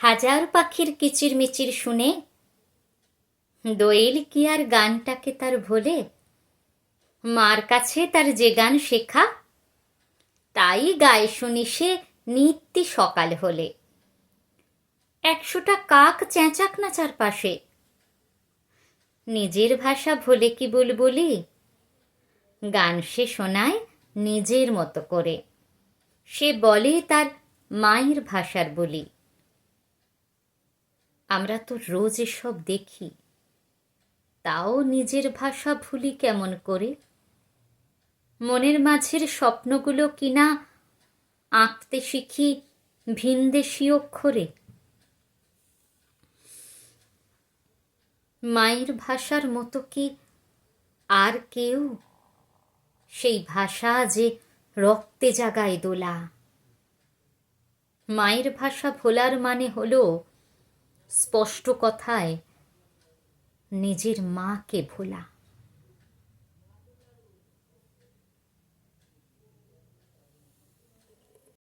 হাজার পাখির কিচিরমিচির শুনে দোয়েল কি আর গানটাকে তার ভোলে? মার কাছে তার যে গান শেখা, তাই গায়ে শুনি সে নিত্যি সকাল হলে। 100টা কাক চেঁচাক না চারপাশে, নিজের ভাষা ভোলে কি বুলবুলি? গান সে শোনায় নিজের মতো করে, সে বলে তার মায়ের ভাষার বলি। আমরা তো রোজ এসব দেখি, তাও নিজের ভাষা ভুলি কেমন করে? মনের মাঝের স্বপ্নগুলো কিনা আঁকতে শিখি ভিনদেশী অক্ষরে। মায়ের ভাষার মতো কি আর কেউ? সেই ভাষা যে রক্তে জাগায় দোলা। মায়ের ভাষা ভোলার মানে হলো স্পষ্ট কথায় নিজের মাকে ভোলা।